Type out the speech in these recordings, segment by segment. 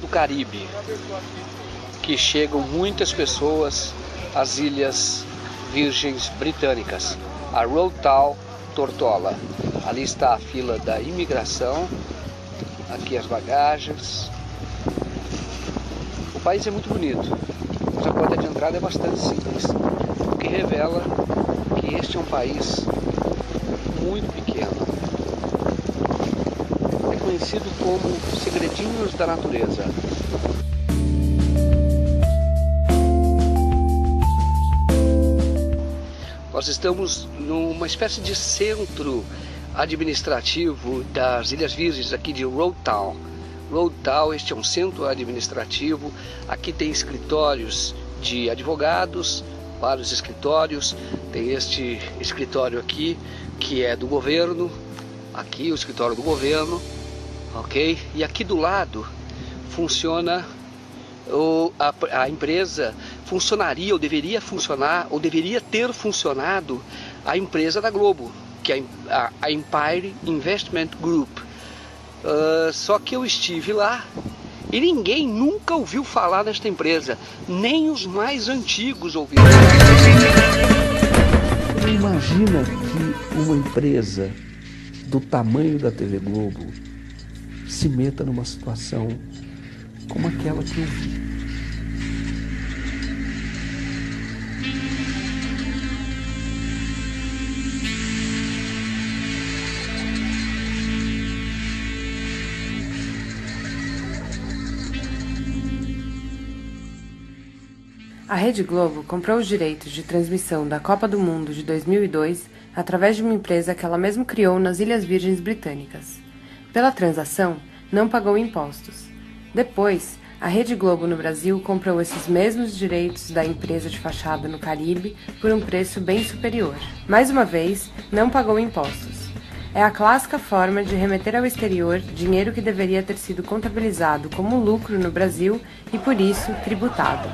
Caribe, que chegam muitas pessoas às Ilhas Virgens Britânicas, a Road Town Tortola. Ali está a fila da imigração, aqui as bagagens. O país é muito bonito, mas a porta de entrada é bastante simples, o que revela que este é um país muito pequeno. É conhecido como Segredinhos da Natureza. Nós estamos numa espécie de centro administrativo das Ilhas Virgens, aqui de Road Town. Road Town, este é um centro administrativo. Aqui tem escritórios de advogados, vários escritórios. Tem este escritório aqui, que é do governo. Aqui o escritório do governo, ok? E aqui do lado funciona a empresa, funcionaria ou deveria funcionar, ou deveria ter funcionado a empresa da Globo, que é a Empire Investment Group. Só que eu estive lá e ninguém nunca ouviu falar nesta empresa, nem os mais antigos ouviram. Imagina que uma empresa do tamanho da TV Globo se meta numa situação como aquela que eu vi. A Rede Globo comprou os direitos de transmissão da Copa do Mundo de 2002 através de uma empresa que ela mesma criou nas Ilhas Virgens Britânicas. Pela transação, não pagou impostos. Depois, a Rede Globo no Brasil comprou esses mesmos direitos da empresa de fachada no Caribe por um preço bem superior. Mais uma vez, não pagou impostos. É a clássica forma de remeter ao exterior dinheiro que deveria ter sido contabilizado como lucro no Brasil e, por isso, tributado.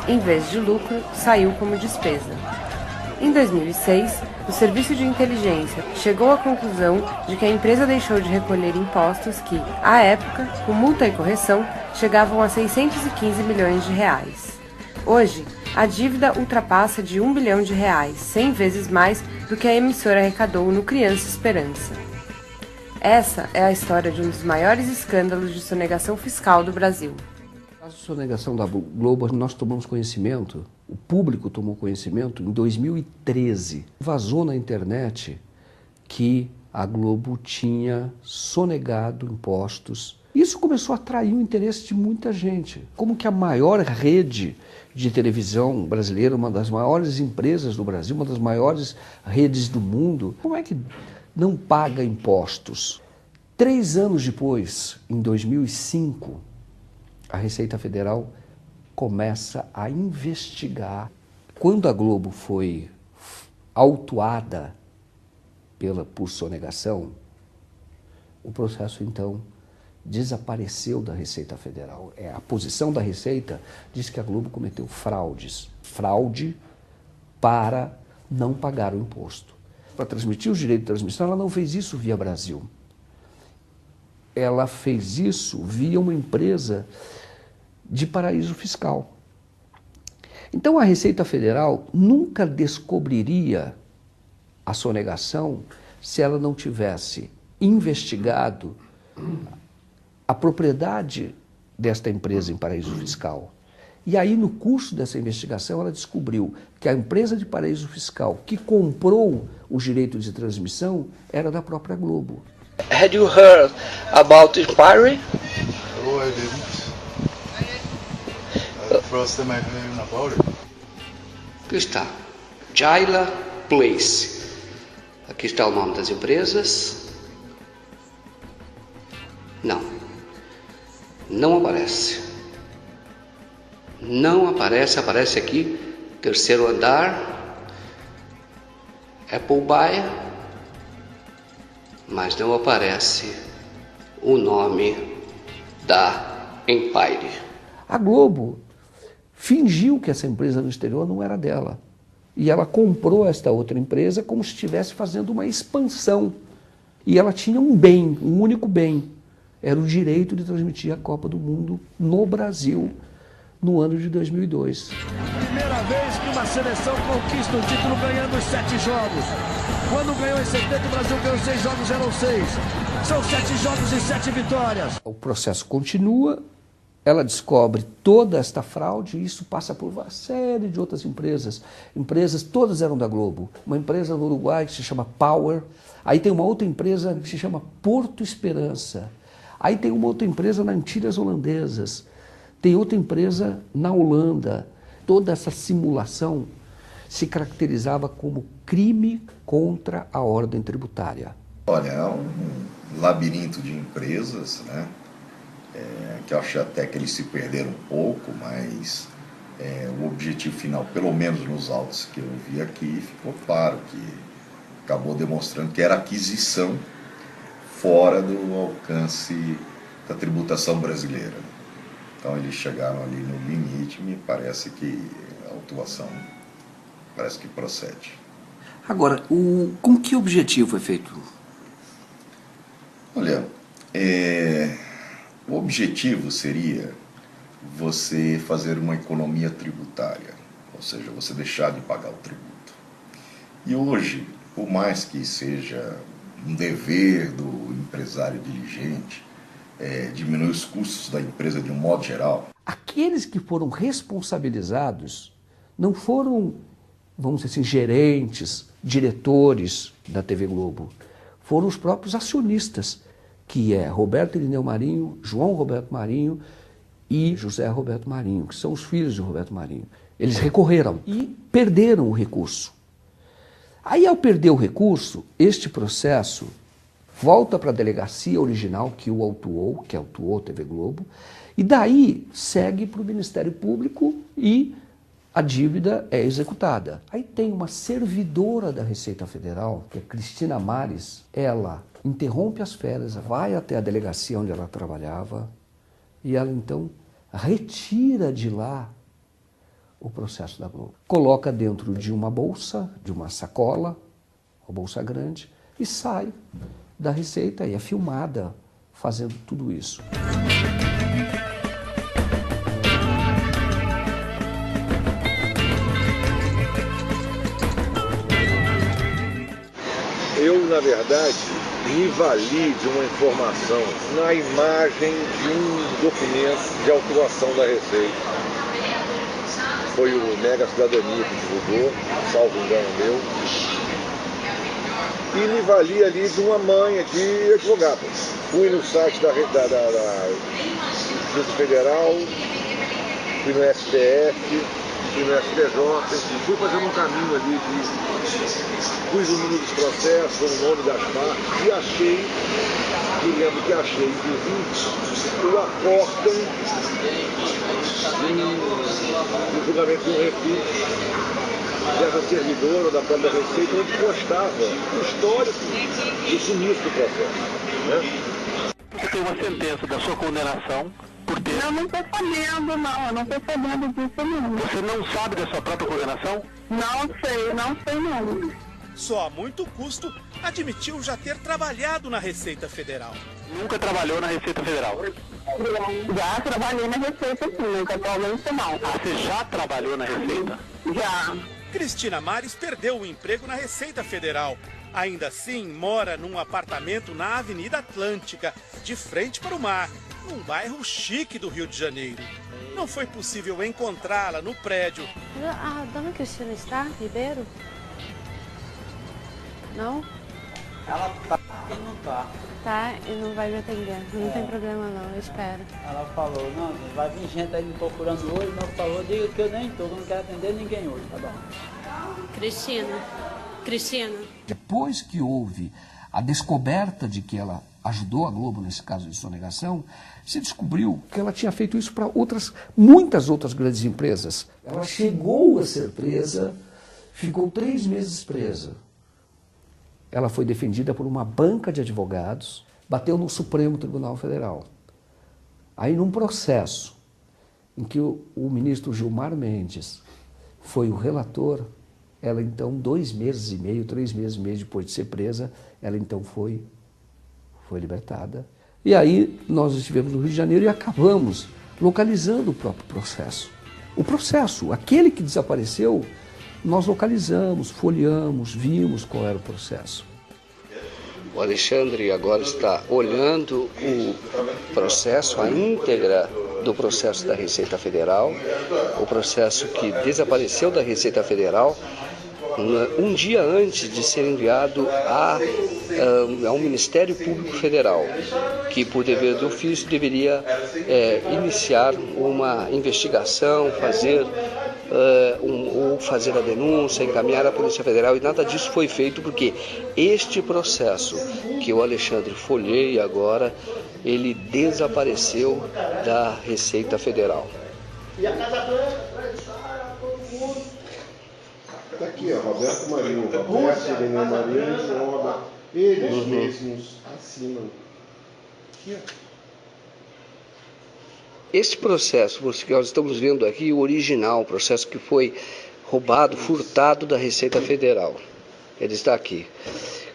Em vez de lucro, saiu como despesa. Em 2006, o Serviço de Inteligência chegou à conclusão de que a empresa deixou de recolher impostos que, à época, com multa e correção, chegavam a 615 milhões de reais. Hoje, a dívida ultrapassa de R$1 bilhão, 100 vezes mais do que a emissora arrecadou no Criança Esperança. Essa é a história de um dos maiores escândalos de sonegação fiscal do Brasil. A sonegação da Globo, nós tomamos conhecimento, o público tomou conhecimento em 2013. Vazou na internet que a Globo tinha sonegado impostos. Isso começou a atrair o interesse de muita gente. Como que a maior rede de televisão brasileira, uma das maiores empresas do Brasil, uma das maiores redes do mundo, como é que não paga impostos? 3 anos depois, em 2005, a Receita Federal começa a investigar. Quando a Globo foi autuada por sonegação, o processo então desapareceu da Receita Federal. A posição da Receita diz que a Globo cometeu fraude para não pagar o imposto. Para transmitir os direitos de transmissão, ela não fez isso via Brasil. Ela fez isso via uma empresa de paraíso fiscal. Então a Receita Federal nunca descobriria a sonegação se ela não tivesse investigado a propriedade desta empresa em paraíso fiscal. E aí, no curso dessa investigação, ela descobriu que a empresa de paraíso fiscal que comprou o direito de transmissão era da própria Globo. Had you heard about Empire? No, I didn't. First time I heard about it. Aqui está, Jaila Place. Aqui está o nome das empresas. Não aparece. Não aparece, aparece aqui, terceiro andar, Appleby, mas não aparece o nome da Empire. A Globo fingiu que essa empresa no exterior não era dela. E ela comprou esta outra empresa como se estivesse fazendo uma expansão. E ela tinha um bem, um único bem, era o direito de transmitir a Copa do Mundo no Brasil no ano de 2002. Primeira vez que uma seleção conquista um título ganhando os 7 jogos. Quando ganhou em 70, o Brasil ganhou 6 jogos, eram 6. São 7 jogos e 7 vitórias. O processo continua, ela descobre toda esta fraude e isso passa por uma série de outras empresas. Empresas, todas eram da Globo. Uma empresa no Uruguai que se chama Power. Aí tem uma outra empresa que se chama Porto Esperança. Aí tem uma outra empresa nas Antilhas Holandesas. Tem outra empresa na Holanda. Toda essa simulação se caracterizava como crime contra a ordem tributária. Olha, é um labirinto de empresas, né? Que eu acho até que eles se perderam um pouco, mas o objetivo final, pelo menos nos autos que eu vi aqui, ficou claro que acabou demonstrando que era aquisição fora do alcance da tributação brasileira. Então eles chegaram ali no limite, me parece que a autuação parece que procede. Agora, com que objetivo é feito? Olha, o objetivo seria você fazer uma economia tributária, ou seja, você deixar de pagar o tributo. E hoje, por mais que seja um dever do empresário diligente, diminuir os custos da empresa de um modo geral. Aqueles que foram responsabilizados não foram, vamos dizer assim, gerentes, diretores da TV Globo. Foram os próprios acionistas, que é Roberto Irineu Marinho, João Roberto Marinho e José Roberto Marinho, que são os filhos de Roberto Marinho. Eles recorreram e perderam o recurso. Aí, ao perder o recurso, este processo volta para a delegacia original que o autuou, que autuou a TV Globo, e daí segue para o Ministério Público e a dívida é executada. Aí tem uma servidora da Receita Federal, que é Cristina Mares, ela interrompe as férias, vai até a delegacia onde ela trabalhava e ela então retira de lá o processo da Globo. Coloca dentro de uma bolsa, de uma sacola, uma bolsa grande, e sai da Receita e é filmada fazendo tudo isso. Eu, na verdade, me vali de uma informação na imagem de um documento de autuação da Receita. Foi o Mega Cidadania que divulgou, salvo engano meu. E me vali ali de uma manha de advogado. Fui no site da Justiça Federal, fui no STF, fui no STJ, enfim, fui fazendo um caminho ali, pus o número dos processos, o nome das partes e achei, me lembro que achei, inclusive, o acórdão do julgamento de um refis dessa servidora ou da própria Receita, onde constava o histórico do sumiço do processo. Né? Você tem uma sentença da sua condenação por ter... Eu não estou sabendo, não. Eu não estou sabendo disso, não. Você não sabe da sua própria condenação? Não sei não. Só a muito custo admitiu já ter trabalhado na Receita Federal. Nunca trabalhou na Receita Federal? Já trabalhei na Receita, sim. Nunca atualmente não. Ah, você já trabalhou na Receita? Já. Cristina Mares perdeu o emprego na Receita Federal. Ainda assim, mora num apartamento na Avenida Atlântica, de frente para o mar, num bairro chique do Rio de Janeiro. Não foi possível encontrá-la no prédio. A dona Cristina está, Ribeiro? Não? Ela tá e não tá. Tá e não vai me atender. Não tem problema não, eu espero. Ela falou, não, vai vir gente aí me procurando hoje, não falou, diga que eu nem tô, eu não quero atender ninguém hoje, tá bom? Cristina. Depois que houve a descoberta de que ela ajudou a Globo nesse caso de sonegação, se descobriu que ela tinha feito isso para muitas outras grandes empresas. Ela chegou a ser presa, ficou 3 meses presa. Ela foi defendida por uma banca de advogados, bateu no Supremo Tribunal Federal. Aí, num processo em que o ministro Gilmar Mendes foi o relator, ela então, 2 meses e meio, 3 meses e meio depois de ser presa, ela então foi libertada, E aí nós estivemos no Rio de Janeiro e acabamos localizando o próprio processo. O processo, aquele que desapareceu, nós localizamos, folheamos, vimos qual era o processo. O Alexandre agora está olhando o processo, a íntegra do processo da Receita Federal, o processo que desapareceu da Receita Federal, um dia antes de ser enviado ao Ministério Público Federal, que por dever de ofício deveria iniciar uma investigação, fazer a denúncia, encaminhar à Polícia Federal, e nada disso foi feito porque este processo que o Alexandre folheia agora, ele desapareceu da Receita Federal. E a Casa Branca, todo mundo. Está aqui, ó, Roberto Marinho, Roberto, Irene Marinho, João Roberto. Eles mesmos assinam. Aqui, ó. Este processo, que nós estamos vendo aqui, o original, o processo que foi roubado, furtado da Receita Federal. Ele está aqui.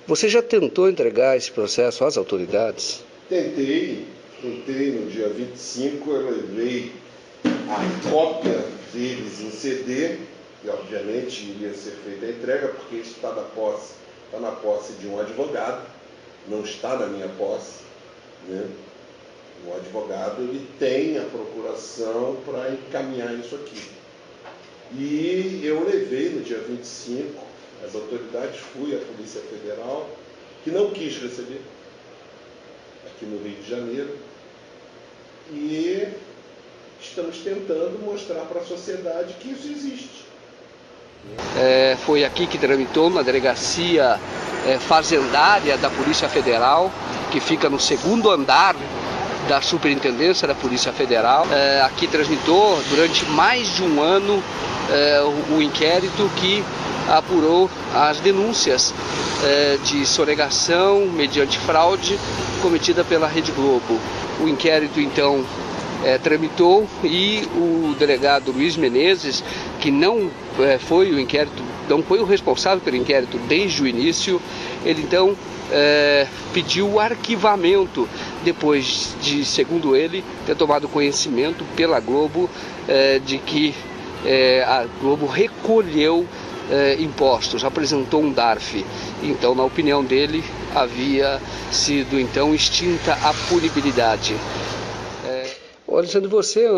Você já tentou entregar esse processo às autoridades? Tentei no dia 25, eu levei a cópia deles em CD, e obviamente iria ser feita a entrega, porque isso está na posse de um advogado, não está na minha posse, né? O advogado, ele tem a procuração para encaminhar isso aqui. E eu levei no dia 25, as autoridades, fui à Polícia Federal, que não quis receber, aqui no Rio de Janeiro, e estamos tentando mostrar para a sociedade que isso existe. Foi aqui que tramitou na delegacia fazendária da Polícia Federal, que fica no segundo andar da Superintendência da Polícia Federal. Aqui tramitou durante mais de um ano o inquérito que apurou as denúncias de sonegação mediante fraude cometida pela Rede Globo. O inquérito, então, tramitou e o delegado Luiz Menezes, que não foi o responsável pelo inquérito desde o início, ele então pediu o arquivamento depois de, segundo ele, ter tomado conhecimento pela Globo de que a Globo recolheu impostos, apresentou um DARF. Então, na opinião dele, havia sido então extinta a punibilidade. Alexandre, você é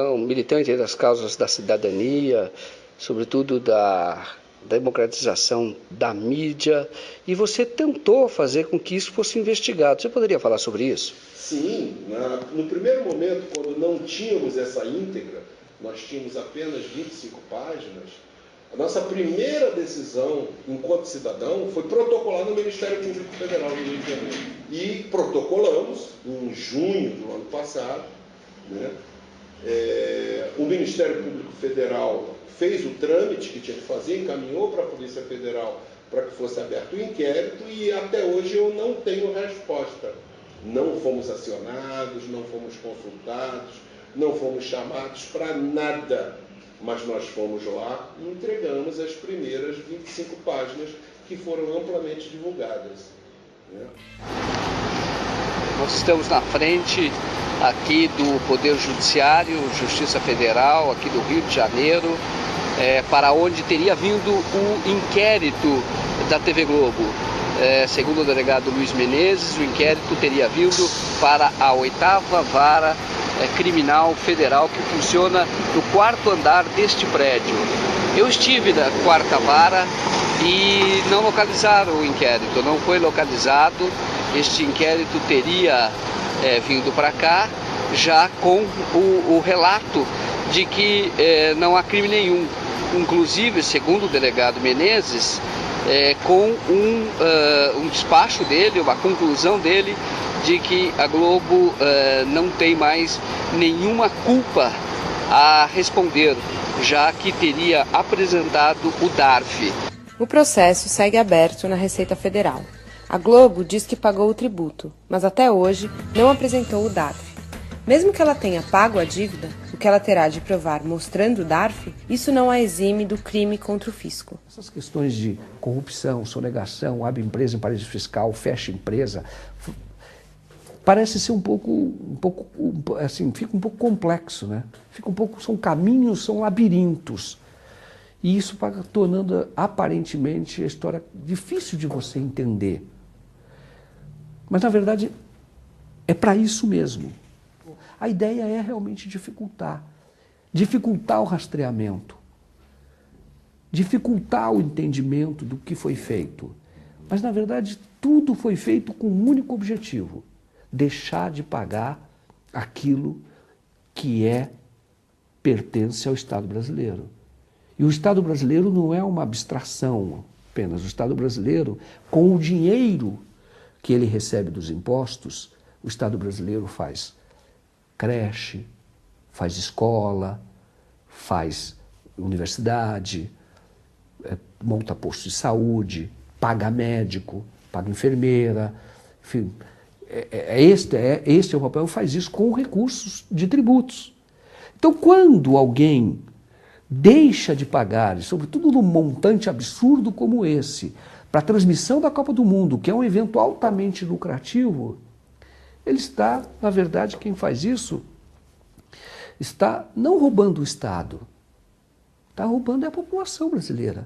um militante das causas da cidadania, sobretudo da democratização da mídia, e você tentou fazer com que isso fosse investigado. Você poderia falar sobre isso? Sim, no primeiro momento, quando não tínhamos essa íntegra, nós tínhamos apenas 25 páginas, a nossa primeira decisão, enquanto cidadão, foi protocolar no Ministério Público Federal do Rio de Janeiro. E protocolamos em junho do ano passado, né? O Ministério Público Federal fez o trâmite que tinha que fazer, encaminhou para a Polícia Federal para que fosse aberto o inquérito, e até hoje eu não tenho resposta. Não fomos acionados, não fomos consultados, não fomos chamados para nada, mas nós fomos lá e entregamos as primeiras 25 páginas que foram amplamente divulgadas, né? Nós estamos na frente aqui do Poder Judiciário, Justiça Federal, aqui do Rio de Janeiro, para onde teria vindo o inquérito da TV Globo. Segundo o delegado Luiz Menezes, o inquérito teria vindo para a 8ª Vara Criminal Federal, que funciona no 4º andar deste prédio. Eu estive na 4ª Vara e não localizaram o inquérito, não foi localizado. Este inquérito teria vindo para cá já com o relato de que não há crime nenhum. Inclusive, segundo o delegado Menezes, com um despacho dele, uma conclusão dele, de que a Globo não tem mais nenhuma culpa a responder, já que teria apresentado o DARF. O processo segue aberto na Receita Federal. A Globo diz que pagou o tributo, mas até hoje não apresentou o DARF. Mesmo que ela tenha pago a dívida, o que ela terá de provar mostrando o DARF, isso não a exime do crime contra o fisco. Essas questões de corrupção, sonegação, abre empresa em paraíso fiscal, fecha empresa, parece ser um pouco assim, fica um pouco complexo, né? Fica um pouco, são caminhos, são labirintos. E isso vai tornando, aparentemente, a história difícil de você entender. Mas, na verdade, é para isso mesmo. A ideia é realmente dificultar. Dificultar o rastreamento. Dificultar o entendimento do que foi feito. Mas, na verdade, tudo foi feito com um único objetivo: deixar de pagar aquilo que pertence ao Estado brasileiro. E o Estado brasileiro não é uma abstração apenas. O Estado brasileiro, com o dinheiro que ele recebe dos impostos, o Estado brasileiro faz creche, faz escola, faz universidade, monta posto de saúde, paga médico, paga enfermeira, enfim. Este é o papel, faz isso com recursos de tributos. Então, quando alguém deixa de pagar, e sobretudo num montante absurdo como esse, para a transmissão da Copa do Mundo, que é um evento altamente lucrativo, ele está, na verdade, quem faz isso, está não roubando o Estado, está roubando a população brasileira.